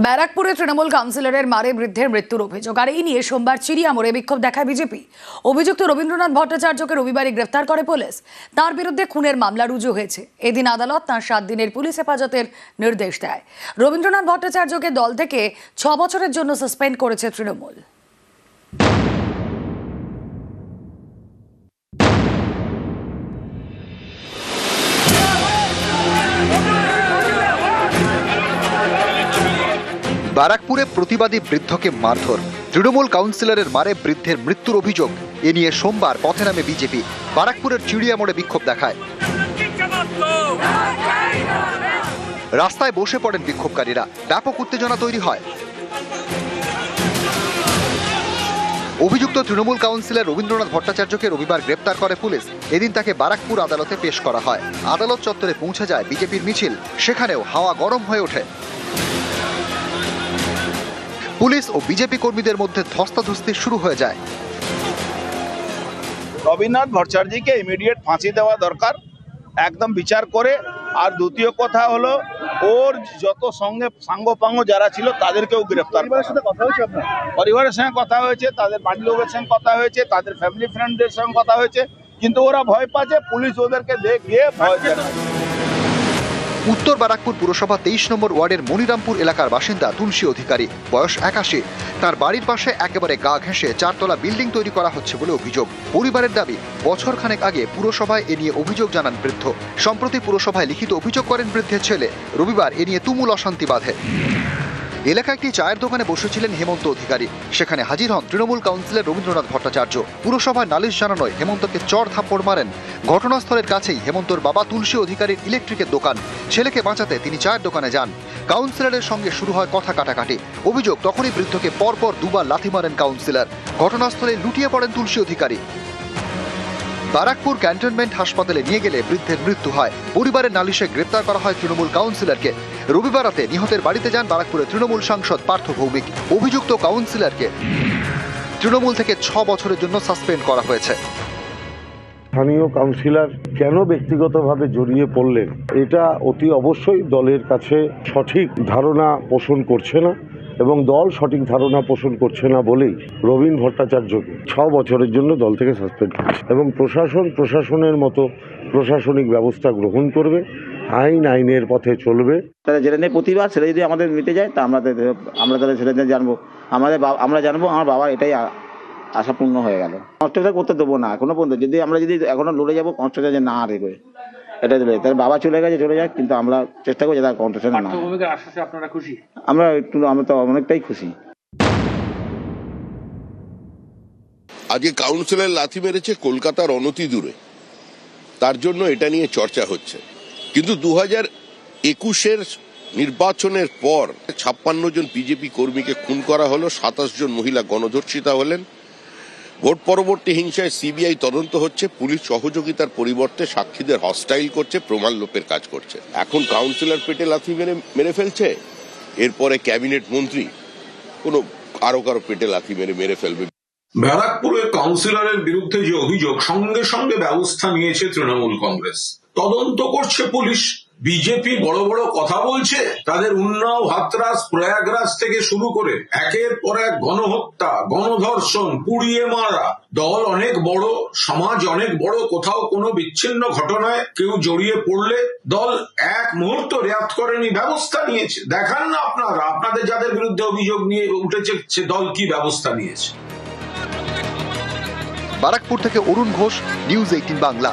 ব্যারাকপুরে তৃণমূল কাউন্সিলরের মারে বৃদ্ধের মৃত্যুর অভিযোগ, আর এই নিয়ে সোমবার চিড়িয়ামোড়ে বিক্ষোভ দেখায় বিজেপি। অভিযুক্ত রবীন্দ্রনাথ ভট্টাচার্যকে রবিবারই গ্রেফতার করে পুলিশ। তার বিরুদ্ধে খুনের মামলা রুজু হয়েছে। এদিন আদালত তাঁর 7 দিনের পুলিশ হেফাজতের নির্দেশ দেয়। রবীন্দ্রনাথ ভট্টাচার্যকে দল থেকে 6 বছরের জন্য সাসপেন্ড করেছে তৃণমূল। ব্যারাকপুরে প্রতিবাদী বৃদ্ধকে মারধর, তৃণমূল কাউন্সিলরের মারে বৃদ্ধের মৃত্যুর অভিযোগ। এ নিয়ে সোমবার পথে নামে বিজেপি। ব্যারাকপুরের চিড়িয়ামোড়ে বিক্ষোভ দেখায়। রাস্তায় বসে পড়েন বিক্ষোভকারীরা। ব্যাপক উত্তেজনা তৈরি হয়। অভিযুক্ত তৃণমূল কাউন্সিলর রবীন্দ্রনাথ ভট্টাচার্যকে রবিবার গ্রেপ্তার করে পুলিশ। এদিন তাকে ব্যারাকপুর আদালতে পেশ করা হয়। আদালত চত্বরে পৌঁছে যায় বিজেপির মিছিল। সেখানেও হাওয়া গরম হয়ে ওঠে। পুলিশ ও বিজেপি কর্মীদের মধ্যে ধস্তাধস্তি শুরু হয়ে যায়। রবীন্দ্রনাথ ভট্টাচার্যকে ইমিডিয়েট ফাঁসি দেওয়া দরকার, একদম বিচার করে। আর দ্বিতীয় কথা হলো, ওর যত সঙ্গে সাঙ্গপাঙ্গ যারা ছিল তাদেরকেও গ্রেফতার। পরিবারের সঙ্গে কথা হয়েছে, তাদের বাড়ির লোকের সঙ্গে কথা হয়েছে, তাদের ফ্যামিলি ফ্রেন্ডদের সঙ্গে কথা হয়েছে, কিন্তু ওরা ভয় পাচ্ছে। পুলিশ ওদেরকে গিয়ে ভয় দেখায়। উত্তর ব্যারাকপুর পুরসভা 23 নম্বর ওয়ার্ডের মনিরামপুর এলাকার বাসিন্দা তুলসী অধিকারী, বয়স 81। তার বাড়ির পাশে একেবারে গা ঘেঁষে 4 তলা বিল্ডিং তৈরি করা হচ্ছে বলে অভিযোগ। পরিবারের দাবি, বছরখানেক আগে পুরসভায় এ নিয়ে অভিযোগ জানান বৃদ্ধ। সম্প্রতি পুরসভায় লিখিত অভিযোগ করেন বৃদ্ধের ছেলে। রবিবার এ নিয়ে তুমুল অশান্তি বাধে। এলাকায় একটি চায়ের দোকানে বসেছিলেন হেমন্ত অধিকারী। সেখানে হাজির হন তৃণমূল কাউন্সিলর রবীন্দ্রনাথ ভট্টাচার্য। পুরসভায় নালিশ জানানোয় হেমন্তকে চড় থাপ্পড় মারেন। ঘটনাস্থলের কাছেই হেমন্তর বাবা তুলসী অধিকারীর ইলেকট্রিকের দোকান। ছেলেকে বাঁচাতে তিনি চায়ের দোকানে যান। কাউন্সিলরের সঙ্গে শুরু হয় কথা কাটাকাটি। অভিযোগ, তখনই বৃদ্ধকে পরপর 2 বার লাথি মারেন কাউন্সিলর। ঘটনাস্থলে লুটিয়ে পড়েন তুলসী অধিকারী। ব্যারাকপুর ক্যান্টনমেন্ট হাসপাতালে নিয়ে গেলে বৃদ্ধের মৃত্যু হয়। পরিবারের নালিশে গ্রেপ্তার করা হয় তৃণমূল কাউন্সিলরকে। রবিবার রাতে নিহতের বাড়িতে যান ব্যারাকপুরের তৃণমূল সাংসদ পার্থ ভৌমিক। অভিযুক্ত কাউন্সিলরকে তৃণমূল থেকে 6 বছরের জন্য সাসপেন্ড করা হয়েছে। স্থানীয় কাউন্সিলর কেন ব্যক্তিগতভাবে জড়িয়ে পড়লেন, এটা অতি অবশ্যই দলের কাছে সঠিক ধারণা পোষণ করছে না, এবং দল সঠিক ধারণা পোষণ করছে না বলেই রবীন ভট্টাচার্যকে 6 বছরের জন্য দল থেকে সাসপেন্ড করছে। এবং প্রশাসনের মতো প্রশাসনিক ব্যবস্থা গ্রহণ করবে, আইনের পথে চলবে। তাহলে যেটা নিয়ে প্রতিবাদ, সেটা যদি আমাদের মিটে যায় তা আমরা তাহলে সেটা নিয়ে জানবো। আমরা জানবো আমার বাবার এটাই আশাপূর্ণ হয়ে গেল। কনস্ট্রাকচার করতে দেবো না এখনো পর্যন্ত। আমরা যদি এখনো লড়ে যাবো কনস্ট্রাকচার যে না দেবে, এটা দেবে। তার বাবা চলে গেছে, চলে যাক, কিন্তু আমরা চেষ্টা করছি তার কনস্ট্রাকচার না। আপনারা খুশি? আমরা তো অনেকটাই খুশি। আজকে কাউন্সিলর লাথি মেরেছে কলকাতার অনতি দূরে, তার জন্য এটা নিয়ে চর্চা হচ্ছে। কিন্তু 2021-এর নির্বাচনের পর 56 জন বিজেপি কর্মীকে খুন করা হলো, 27 জন মহিলা গণধর্ষিতা হলেন। ভোট পরবর্তী হিংসায় সিবিআই তদন্ত হচ্ছে। পুলিশ সহযোগিতার পরিবর্তে সাক্ষীদের হস্টাইল করছে, প্রমাণ লোপের কাজ করছে। এখন কাউন্সিলর পেটে লাথি মেরে ফেলছে, এরপরে ক্যাবিনেট মন্ত্রী আরো কারো পেটে লাথি মেরে ফেলবে। ব্যারাকপুরের কাউন্সিলরের বিরুদ্ধে যে অভিযোগ, সঙ্গে সঙ্গে ব্যবস্থা নিয়েছে তৃণমূল কংগ্রেস। তদন্ত করছে পুলিশ। বিজেপি বড় বড় কথা বলছে, তাদের উন্নাও, হাতরাস, প্রয়াগরাজ থেকে শুরু করে একের পর এক গণহত্যা, গণধর্ষণ, পুড়িয়ে মারা। দল অনেক বড়, সমাজ অনেক বড়। কোথাও কোনো বিচ্ছিন্ন ঘটনায় কেউ জড়িয়ে পড়লে দল এক মুহূর্ত রেয়াত করেনি, ব্যবস্থা নিয়েছে। দেখান না আপনাদের যাদের বিরুদ্ধে অভিযোগ নিয়ে উঠেছে, সে দল কি ব্যবস্থা নিয়েছে। ব্যারাকপুর থেকে অরুণ ঘোষ, নিউজ 18 বাংলা।